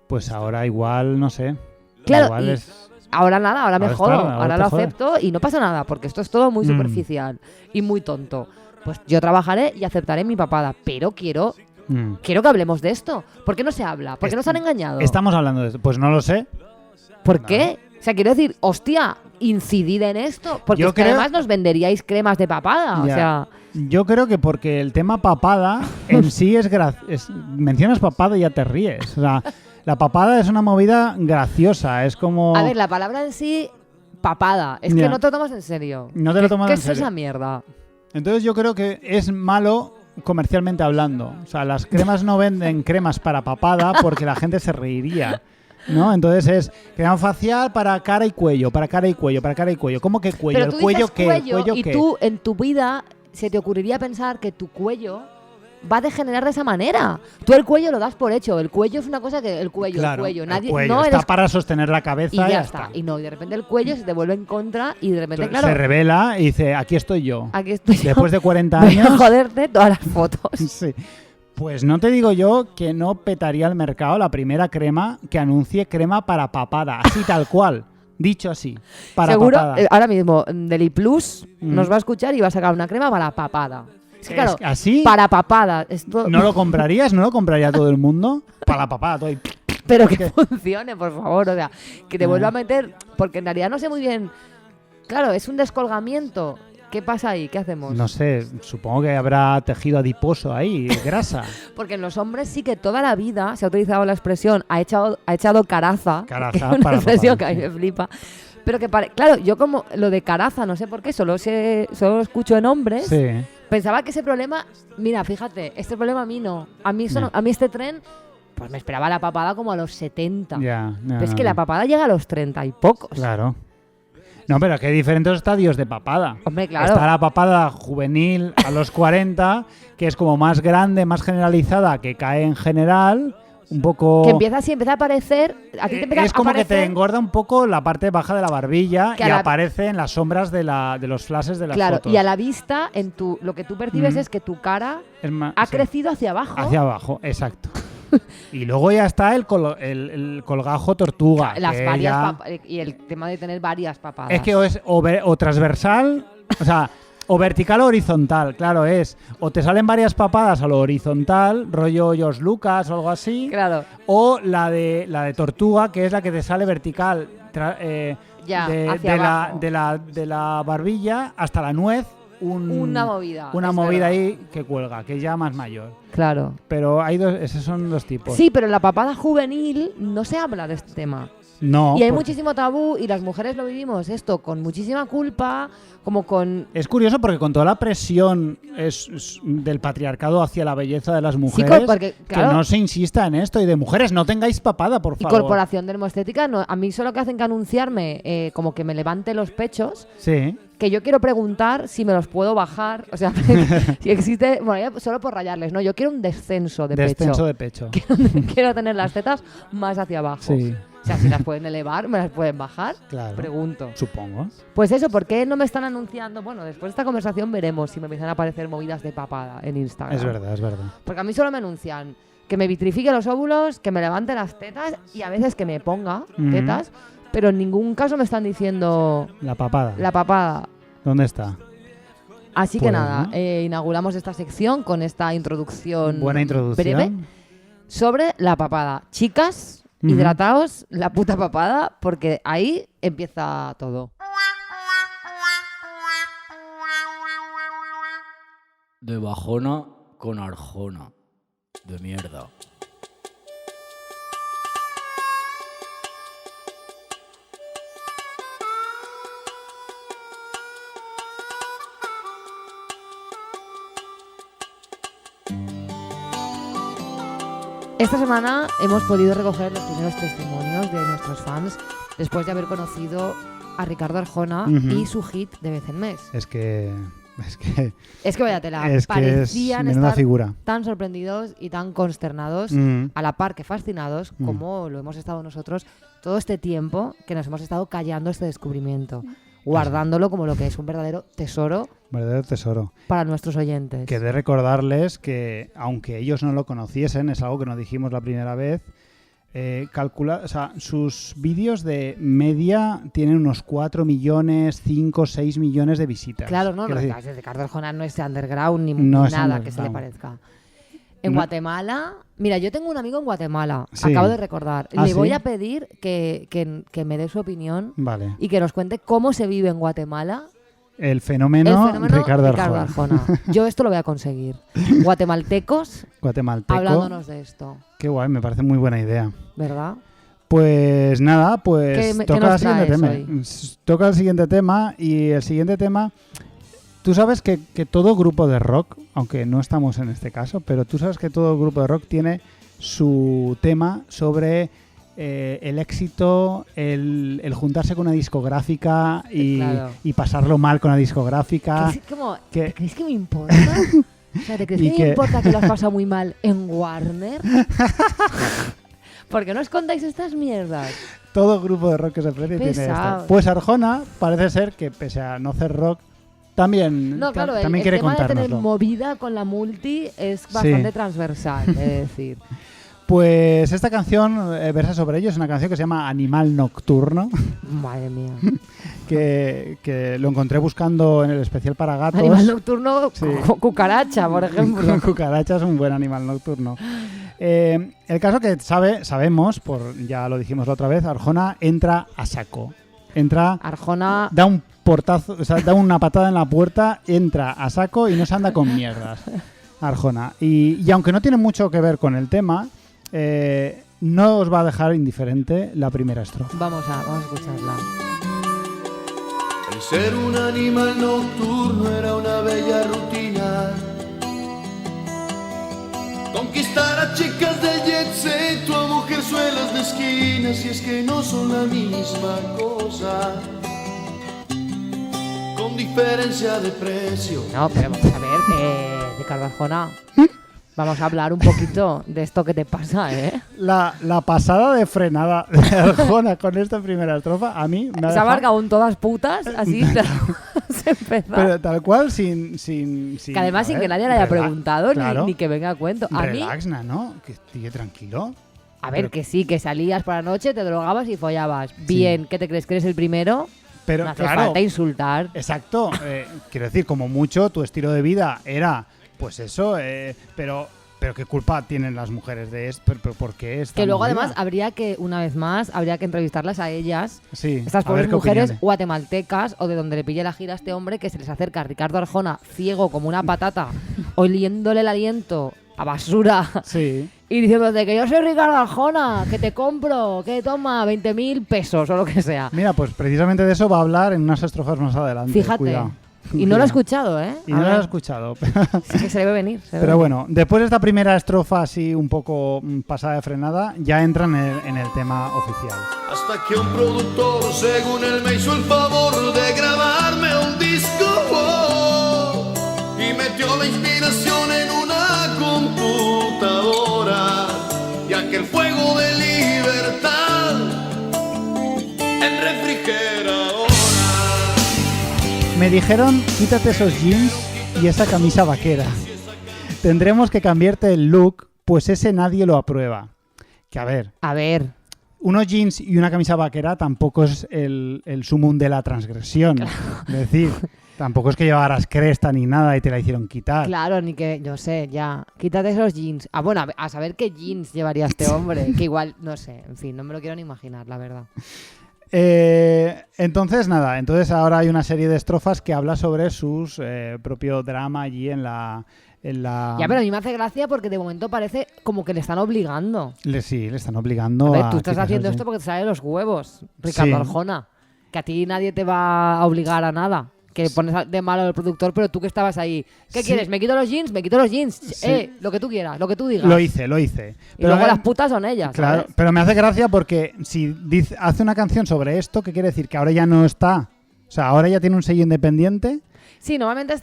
Pues ahora igual, no sé. Claro, igual ahora nada, ahora mejoro. Ahora lo joder. acepto y no pasa nada, porque esto es todo muy superficial y muy tonto. Pues yo trabajaré y aceptaré mi papada, pero quiero que hablemos de esto. ¿Por qué no se habla? ¿Por qué nos han engañado? Estamos hablando de esto. Pues no lo sé. ¿Por qué? O sea, quiero decir, hostia, incidid en esto. Porque es que además nos venderíais cremas de papada. O sea... Yo creo que porque el tema papada en sí mencionas papada y ya te ríes. O sea, la papada es una movida graciosa. Es como... A ver, la palabra en sí, papada. Es que no te lo tomas en serio. No te lo tomas en serio. ¿Qué es esa mierda? Entonces yo creo que es malo comercialmente hablando. O sea, las cremas no venden cremas para papada porque la gente se reiría, ¿no? Entonces es crema facial para cara y cuello, para cara y cuello, para cara y cuello. ¿Cómo que cuello? Pero tú ¿El cuello dices qué? Cuello, ¿El y tú en tu vida se te ocurriría pensar que tu cuello va a degenerar de esa manera. Tú el cuello lo das por hecho. El cuello es una cosa que... El cuello. Nadie, el cuello no está eres... para sostener la cabeza y ya está. Y no, y de repente el cuello se te vuelve en contra y de repente, se revela y dice, aquí estoy yo. Aquí estoy yo. Después de 40 años... Voy a joderte todas las fotos. Sí. Pues no te digo yo que no petaría el mercado la primera crema que anuncie crema para papada. Así tal cual. Dicho así. Para seguro, papada. Ahora mismo Deli Plus nos va a escuchar y va a sacar una crema para papada. Es que claro, así, para papada. Esto... ¿No lo comprarías? ¿No lo compraría todo el mundo? Para la papada, todo. Pero que funcione, por favor. O sea, que te vuelva a meter. Porque en realidad no sé muy bien. Claro, es un descolgamiento. ¿Qué pasa ahí? ¿Qué hacemos? No sé, supongo que habrá tejido adiposo ahí, grasa. Porque en los hombres sí que toda la vida se ha utilizado la expresión ha echado caraza. Caraza una para expresión papada, que a mí me flipa. Pero que claro, yo como lo de caraza, no sé por qué, solo escucho en hombres. Sí. Pensaba que ese problema, mira, fíjate, este problema a mí no. A mí este tren, pues me esperaba la papada como a los 70. Pero es que la papada llega a los 30 y pocos. Claro. No, pero que hay diferentes estadios de papada. Hombre, claro. Está la papada juvenil a los 40, que es como más grande, más generalizada, que cae en general, un poco... Que empieza a aparecer... A ti te empieza es como a aparecer, que te engorda un poco la parte baja de la barbilla y aparece en las sombras de los flashes de las fotos. Claro, y a la vista, lo que tú percibes es que tu cara ha crecido hacia abajo. Hacia abajo, exacto. Y luego ya está el colgajo tortuga. Y el tema de tener varias papadas. Es que es o transversal, o sea, o vertical o horizontal. Claro, o te salen varias papadas a lo horizontal, rollo George Lucas o algo así. Claro. O la de tortuga, que es la que te sale vertical de la barbilla hasta la nuez. Una movida ahí que cuelga, que ya más mayor. Claro. Pero esos son dos tipos. Sí, pero en la papada juvenil no se habla de este tema. No. Y hay muchísimo tabú y las mujeres lo vivimos esto con muchísima culpa, como con... Es curioso porque con toda la presión del patriarcado hacia la belleza de las mujeres, sí, porque, claro, que no se insista en esto. Y de mujeres, no tengáis papada, por favor. Y Corporación Dermoestética, no, a mí solo que hacen que anunciarme como que me levante los pechos. Sí. Que yo quiero preguntar si me los puedo bajar, o sea, si existe, bueno, ya solo por rayarles, ¿no? Yo quiero un descenso de pecho. Descenso de pecho. Quiero tener las tetas más hacia abajo. Sí. O sea, si las pueden elevar, ¿me las pueden bajar? Claro. Pregunto. Supongo. Pues eso, ¿por qué no me están anunciando? Bueno, después de esta conversación veremos si me empiezan a aparecer movidas de papada en Instagram. Es verdad. Porque a mí solo me anuncian que me vitrifique los óvulos, que me levante las tetas y a veces que me ponga tetas, pero en ningún caso me están diciendo... La papada. ¿Dónde está? Así que nada, inauguramos esta sección con esta introducción. Buena introducción. Breve sobre la papada. Chicas, hidrataos la puta papada porque ahí empieza todo. De bajona con arjona. De mierda. Esta semana hemos podido recoger los primeros testimonios de nuestros fans después de haber conocido a Ricardo Arjona y su hit de Vez en Mes. Es que vaya tela. Es que parecían estar figura. tan sorprendidos y tan consternados, a la par que fascinados, como lo hemos estado nosotros todo este tiempo que nos hemos estado callando este descubrimiento, guardándolo como lo que es un verdadero tesoro. Para nuestros oyentes. Que de recordarles que, aunque ellos no lo conociesen, es algo que nos dijimos la primera vez, sus vídeos de media tienen unos 4 millones, 5, 6 millones de visitas. Claro, no, Ricardo Arjona no es underground ni nada que se le parezca. En Guatemala, mira, yo tengo un amigo en Guatemala, acabo de recordar. Le voy a pedir que me dé su opinión y que nos cuente cómo se vive en Guatemala. El fenómeno Ricardo Arjona. Yo esto lo voy a conseguir. Guatemaltecos hablándonos de esto. Qué guay, me parece muy buena idea. ¿Verdad? Pues nada, toca el siguiente tema. Y el siguiente tema, tú sabes que todo grupo de rock, aunque no estamos en este caso, pero tú sabes que todo grupo de rock tiene su tema sobre... el éxito, el juntarse con una discográfica y pasarlo mal con la discográfica. ¿Te crees que me importa? O sea, ¿te crees que me importa que lo has pasado muy mal en Warner? ¿Por qué no os contáis estas mierdas? Todo grupo de rock que se precie tiene esto. Pues Arjona parece ser que, pese a no hacer rock, también quiere contárnoslo. El tema de tener movida con la multi es bastante transversal, es decir... Pues esta canción versa sobre ello. Es una canción que se llama Animal Nocturno. Madre mía. que lo encontré buscando en el especial para gatos. Animal Nocturno, cucaracha, por ejemplo. Cucaracha es un buen animal nocturno. El caso que sabemos, ya lo dijimos la otra vez, Arjona entra a saco. Arjona da un portazo, da una patada en la puerta, entra a saco y no se anda con mierdas. Arjona. Y aunque no tiene mucho que ver con el tema... no os va a dejar indiferente la primera estrofa. Vamos a escucharla. Ser un animal nocturno era una bella rutina. Conquistar a chicas del jet set o a mujerzuelas de esquina, si es que no son la misma cosa, con diferencia de precio. No, pero vamos a ver, Ricardo Arjona, vamos a hablar un poquito de esto que te pasa, ¿eh? La pasada de frenada de Arjona con esta primera estrofa, a mí me ha Se ha dejado... marcado un todas putas, así se empezó. Pero tal cual, sin Que además a sin ver, que nadie le haya relax, preguntado claro. ni que venga a cuento. A mí, Relax, ¿no? Que esté tranquilo. a ver, pero- que sí, que salías por la noche, te drogabas y follabas. Bien, ¿qué te crees? ¿Que eres el primero? Pero No hace claro, falta insultar. exacto. Quiero decir, como mucho, tu estilo de vida era, pues eso, pero ¿qué culpa tienen las mujeres de esto? ¿Por qué esta Que luego movida? además habría que, una vez más, habría que entrevistarlas a ellas, Sí, estas a ver pobres qué mujeres opiniones. guatemaltecas o de donde le pille la gira a este hombre que se les acerca a Ricardo Arjona ciego como una patata, oliéndole el aliento a basura Sí. y diciéndote que yo soy Ricardo Arjona, que te compro, que toma 20.000 pesos o lo que sea. Mira, pues precisamente de eso va a hablar en unas estrofas más adelante. Fíjate. Cuidado. Y no lo he escuchado, ¿eh? Y no A lo ver, he escuchado. sí que se debe venir. se debe Pero venir. bueno, después de esta primera estrofa así un poco pasada de frenada, ya entran en el tema oficial. Hasta que un productor, según él, me hizo el favor de grabarme un disco, oh, y metió la inspiración en una computadora, y aquel fuego de libertad en refrigeradora. Me dijeron, quítate esos jeans y esa camisa vaquera. Tendremos que cambiarte el look, pues ese nadie lo aprueba. Que a ver, A ver, unos jeans y una camisa vaquera tampoco es el sumum de la transgresión. Es decir, tampoco es que llevaras cresta ni nada y te la hicieron quitar. claro, ni que, yo sé, ya, quítate esos jeans. Ah, bueno, a saber qué jeans llevaría este hombre, que igual, no sé, en fin, no me lo quiero ni imaginar, la verdad. Entonces ahora hay una serie de estrofas que habla sobre sus propio drama allí en la... Ya, pero a mí me hace gracia porque de momento parece como que le están obligando. Sí, le están obligando A ver, a tú estás quitarse haciendo los esto porque te sale de los huevos, Ricardo Sí. Arjona. Que a ti nadie te va a obligar a nada. Que pones de malo al productor, pero tú que estabas ahí. ¿Qué Sí. quieres? ¿Me quito los jeans? Me quito los jeans. Sí. Lo que tú quieras, lo que tú digas. Lo hice. Y luego las putas son ellas, Claro, ¿sabes? pero me hace gracia porque si hace una canción sobre esto, ¿qué quiere decir? Que ahora ya no está... O sea, ahora ya tiene un sello independiente. Sí, normalmente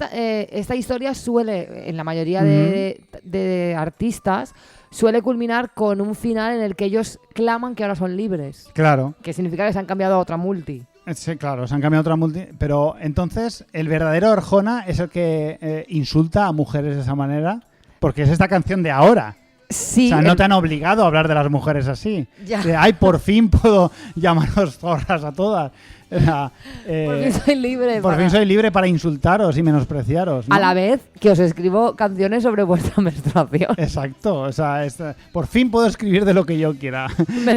esta historia suele, en la mayoría de artistas, suele culminar con un final en el que ellos claman que ahora son libres. Claro. Que significa que se han cambiado a otra multi. Sí, claro, se han cambiado otra multi... Pero entonces, el verdadero Arjona es el que insulta a mujeres de esa manera, porque es esta canción de ahora. Sí. O sea, no te han obligado a hablar de las mujeres así. Ya. De, ay, por fin puedo llamaros zorras a todas. O sea, Por fin soy libre. por para- fin soy libre para insultaros y menospreciaros, ¿no? A la vez que os escribo canciones sobre vuestra menstruación. Exacto. O sea, por fin puedo escribir de lo que yo quiera.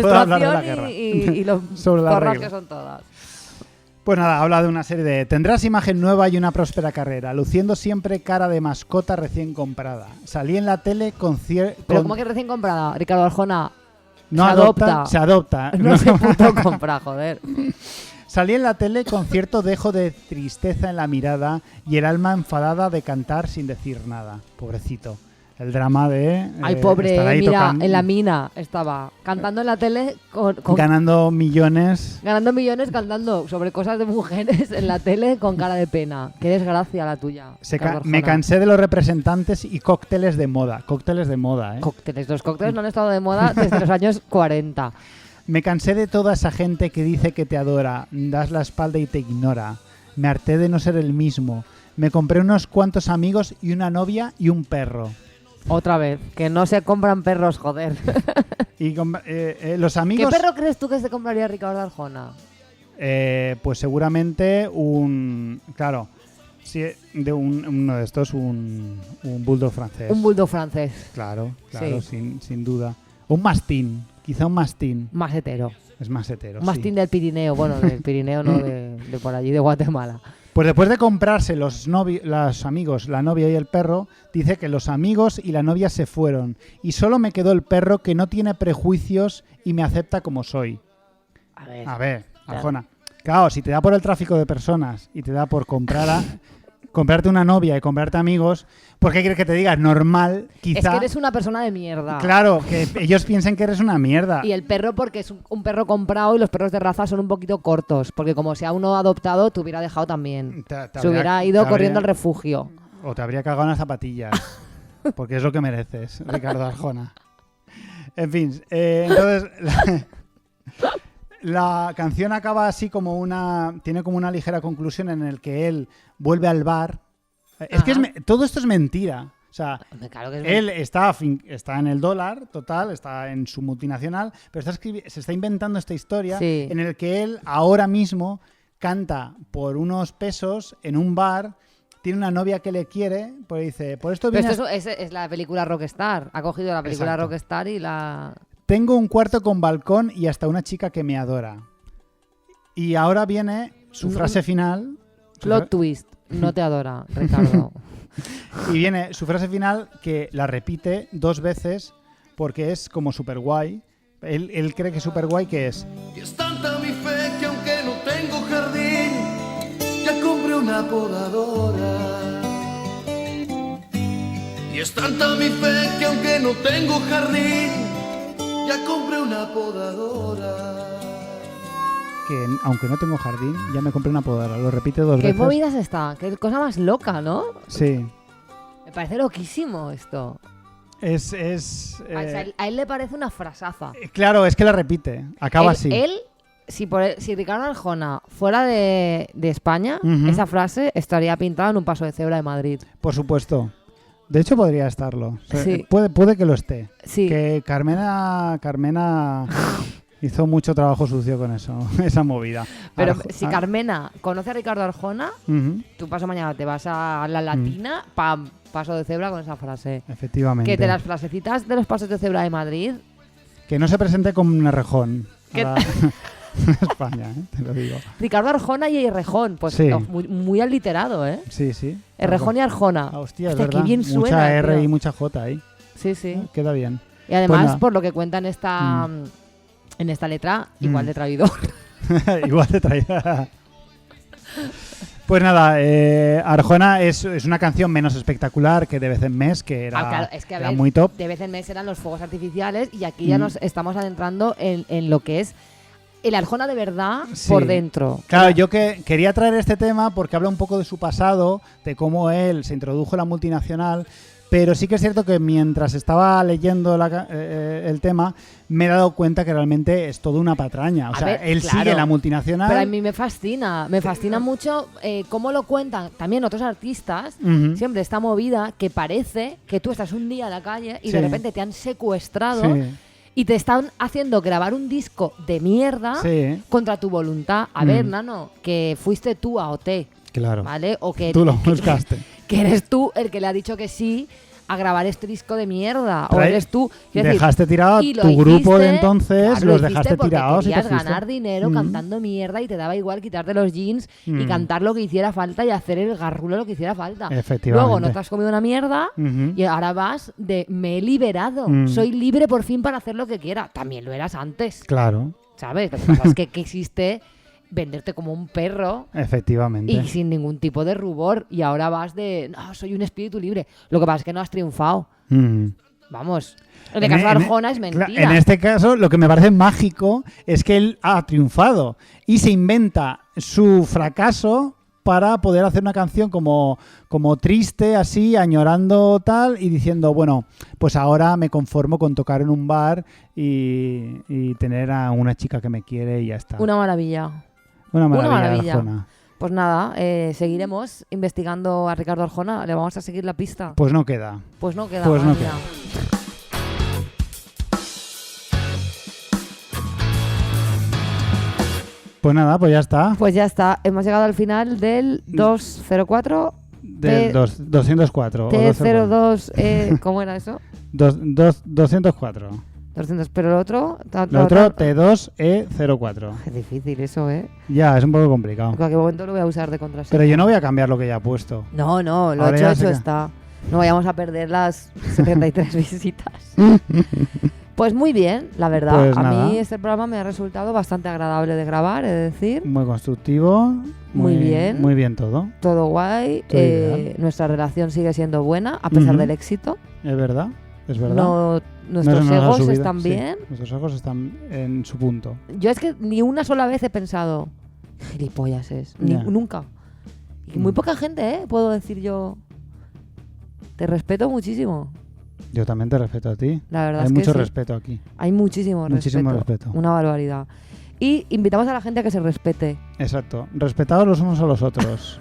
Puedo hablar de la guerra. Menstruación y lo Sobre la zorras regla. que son todas. Pues nada, habla de una serie de... Tendrás imagen nueva y una próspera carrera, luciendo siempre cara de mascota recién comprada. Salí en la tele con... Pero como que recién comprada, Ricardo Arjona No se adopta, se adopta. no se puto compra, joder. Salí en la tele con cierto dejo de tristeza en la mirada y el alma enfadada de cantar sin decir nada. Pobrecito. El drama de... Ay, estar pobre, ahí mira, tocando- en la mina estaba cantando en la tele ganando millones. ganando millones cantando sobre cosas de mujeres en la tele con cara de pena. Qué desgracia la tuya. Ricardo Me Arjona. cansé de los representantes y cócteles de moda. Cócteles de moda, ¿eh? Cócteles. Los cócteles no han estado de moda desde los años 40. Me cansé de toda esa gente que dice que te adora, das la espalda y te ignora. Me harté de no ser el mismo. Me compré unos cuantos amigos y una novia y un perro. Otra vez, que no se compran perros, joder. Y los amigos... ¿Qué perro crees tú que se compraría Ricardo Arjona? Pues seguramente un... Claro, sí, uno de estos, un bulldog francés. Un bulldog francés, Claro, Sí. sin duda. Un mastín, quizá un mastín. más hetero. Es más hetero, Un mastín sí. del Pirineo, bueno, del Pirineo no, de por allí, de Guatemala. Pues después de comprarse los amigos, la novia y el perro, dice que los amigos y la novia se fueron y solo me quedó el perro que no tiene prejuicios y me acepta como soy. A ver, A ver, Arjona, Claro, si te da por el tráfico de personas y te da por comprarte una novia y comprarte amigos, ¿por qué quieres que te diga? Normal, quizá... Es que eres una persona de mierda. Claro, que ellos piensen que eres una mierda. Y el perro porque es un perro comprado y los perros de raza son un poquito cortos. Porque como sea uno adoptado, te hubiera dejado también. Se hubiera ido corriendo al refugio. O te habría cagado en las zapatillas. Porque es lo que mereces, Ricardo Arjona. En fin, entonces... La canción acaba así como tiene como una ligera conclusión en el que él vuelve al bar. Es que todo esto es mentira. O sea, claro que él está en el dólar, total, está en su multinacional, pero se está inventando esta historia en el que él ahora mismo canta por unos pesos en un bar, tiene una novia que le quiere, pues dice, por esto viene... Pero esto es la película Rockstar. Ha cogido la película Exacto. Rockstar y la... Tengo un cuarto con balcón y hasta una chica que me adora. Y ahora viene su frase final. Plot twist. No te adora, Ricardo. Y viene su frase final que la repite 2 veces porque es como súper guay. Él cree que es súper guay, que es... Y es tanta mi fe que aunque no tengo jardín, ya compré una podadora. Y es tanta mi fe que aunque no tengo jardín, ya compré una podadora. Que aunque no tengo jardín, ya me compré una podadora. Lo repite 2 ¿Qué veces. movidas está? Qué cosa más loca, ¿no? Sí. Me parece loquísimo esto. A él le parece una frasaza. Claro, es que la repite. Acaba así. Si Ricardo Arjona fuera de España, Ujú. esa frase estaría pintada en un paso de cebra de Madrid. Por supuesto. De hecho, podría estarlo. O sea, Sí. puede que lo esté. Sí. Que Carmena hizo mucho trabajo sucio con eso, esa movida. Pero si Carmena conoce a Ricardo Arjona, Ujú, tú paso mañana te vas a la Latina, pam, paso de cebra con esa frase. efectivamente. Que de las frasecitas de los pasos de cebra de Madrid, Que no se presente como un rejón. ¿Qué? España, te lo digo. Ricardo Arjona y Errejón, pues Sí. muy aliterado, ¿eh? Sí, sí. Errejón y Arjona. Ah, hostia, es Hostia, qué verdad. bien Mucha suena, R tío. y mucha J ahí. Sí, sí. Queda bien. Y además, Pues nada. por lo que cuenta en esta letra, igual de traidor. Igual te traía. Pues nada, Arjona es una canción menos espectacular que De vez en mes, que era, Claro, es que, a era ver, muy top. de vez en mes eran los fuegos artificiales y aquí ya nos estamos adentrando en lo que es el Arjona de verdad Sí. por dentro. Claro, yo quería traer este tema porque habla un poco de su pasado, de cómo él se introdujo en la multinacional, pero sí que es cierto que mientras estaba leyendo el tema me he dado cuenta que realmente es toda una patraña. O A sea, ver, él claro. sigue la multinacional. Pero a mí me fascina mucho cómo lo cuentan también otros artistas, Ujú. siempre esta movida que parece que tú estás un día en la calle y Sí. de repente te han secuestrado Sí, y te están haciendo grabar un disco de mierda sí, contra tu voluntad. A ver, nano, que fuiste tú a OT, claro. ¿vale? O que Tú lo buscaste. que eres tú el que le ha dicho que sí a grabar este disco de mierda. O Trae- eres tú. Quiero decir, Dejaste tirado y lo tu grupo de hiciste, entonces, claro, lo los hiciste dejaste porque tirados y te querías fuiste. ganar dinero cantando mierda y te daba igual quitarte los jeans y cantar lo que hiciera falta y hacer el garrulo lo que hiciera falta. Efectivamente. Luego no te has comido una mierda Ujú. y ahora vas de me he liberado. Soy libre por fin para hacer lo que quiera. También lo eras antes, Claro, ¿sabes? Lo que pasa es que quisiste venderte como un perro efectivamente. y sin ningún tipo de rubor. Y ahora vas de, no, soy un espíritu libre. Lo que pasa es que no has triunfado. Vamos. En el caso de Arjona es mentira. En este caso, lo que me parece mágico es que él ha triunfado y se inventa su fracaso para poder hacer una canción como triste, así, añorando tal y diciendo, bueno, pues ahora me conformo con tocar en un bar y tener a una chica que me quiere y ya está. Una maravilla. Una maravilla. maravilla. Arjona. Pues nada, seguiremos investigando a Ricardo Arjona. Le vamos a seguir la pista. Pues no queda. Pues no queda. Pues no madre queda. mía. Pues nada, pues ya está. Pues ya está. Hemos llegado al final del 204. Del 204. o T02. ¿Cómo era eso? 204. 200. Pero el otro. Lo otro, T2E04. Qué difícil eso, ¿eh? Ya, es un poco complicado. En cualquier momento lo voy a usar de contraseña. Pero yo no voy a cambiar lo que ya he puesto. No, lo Ahora ya hecho sé que- está. No vayamos a perder las 73 visitas. Pues muy bien, la verdad. Pues a nada. mí este programa me ha resultado bastante agradable de grabar, es decir, Muy constructivo. Muy bien. Muy bien todo. todo guay. Todo ideal. Nuestra relación sigue siendo buena a pesar Ujú. del éxito. Es verdad. Es verdad. No, No nuestros se nos ha egos subido, están sí. bien. Nuestros egos están en su punto. Yo es que ni una sola vez he pensado, gilipollas es, Ya. nunca. Y muy Mm. poca gente, puedo decir yo. Te respeto muchísimo. Yo también te respeto a ti. La verdad Hay es que mucho sí. respeto aquí. Hay muchísimo respeto. Una barbaridad. Y invitamos a la gente a que se respete. Exacto. Respetaos los unos a los otros.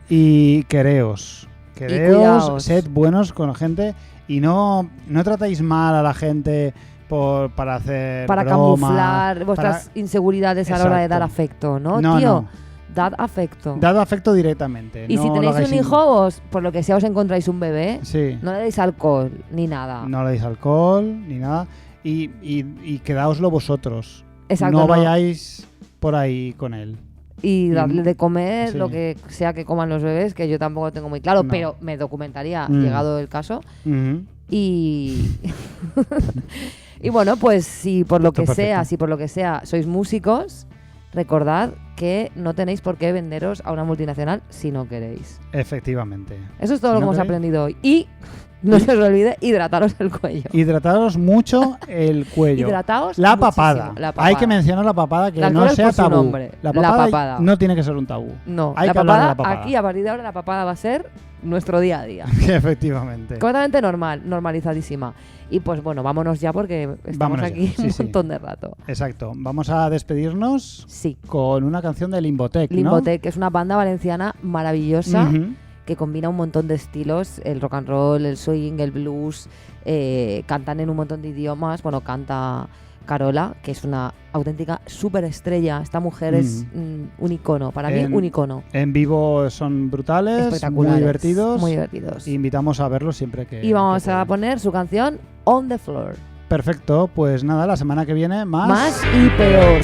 Y quereos. cuidaos. Sed buenos con la gente y no tratáis mal a la gente para hacer Para broma, camuflar vuestras inseguridades a la hora de Exacto. dar afecto, ¿no? No, Tío, no. dad afecto. Dad afecto directamente. Y no si lo tenéis hagáis un hijo, por lo que sea os encontráis un bebé, Sí. no le deis alcohol ni nada. No le deis alcohol ni nada. Y quedaoslo vosotros. Exacto, no vayáis por ahí con él. Y darle de comer Sí. lo que sea que coman los bebés, que yo tampoco tengo muy claro, No. pero me documentaría Mm. llegado el caso. Ujú. Y y bueno, pues si por lo que Está sea, perfecto. sois músicos, recordad que no tenéis por qué venderos a una multinacional si no queréis. Efectivamente. Eso es todo Si lo que no hemos queréis. aprendido hoy. Y no se os olvide hidrataros el cuello. Hidrataros mucho el cuello. Hidrataos La muchísimo. papada. La papada. Hay que mencionar la papada, que Las no cosas sea por su tabú. nombre. La papada. no tiene que ser un tabú. No, Hay la que hablar de papada, la papada. aquí a partir de ahora la papada va a ser nuestro día a día. Efectivamente. Completamente normal, normalizadísima. Y pues bueno, vámonos ya porque estamos Vámonos aquí ya, sí, un sí. montón de rato. Exacto. Vamos a despedirnos Sí. con una canción de Limbotec, ¿no? Limbotec, que es una banda valenciana maravillosa Ujú. que combina un montón de estilos, el rock and roll, el swing, el blues, cantan en un montón de idiomas. Bueno, canta Carola, que es una auténtica superestrella. Esta mujer es un icono, para mí un icono. En vivo son brutales, Espectaculares, muy divertidos. muy divertidos. Y invitamos a verlos siempre que Y vamos que a puedan. poner su canción On the Floor. Perfecto, pues nada, la semana que viene Más y peor.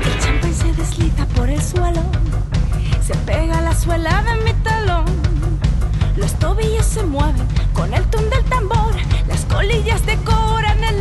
El champán se desliza por el suelo, se pega a la suela de mi talón. Los tobillos se mueven con el tum del tambor, las colillas decoran el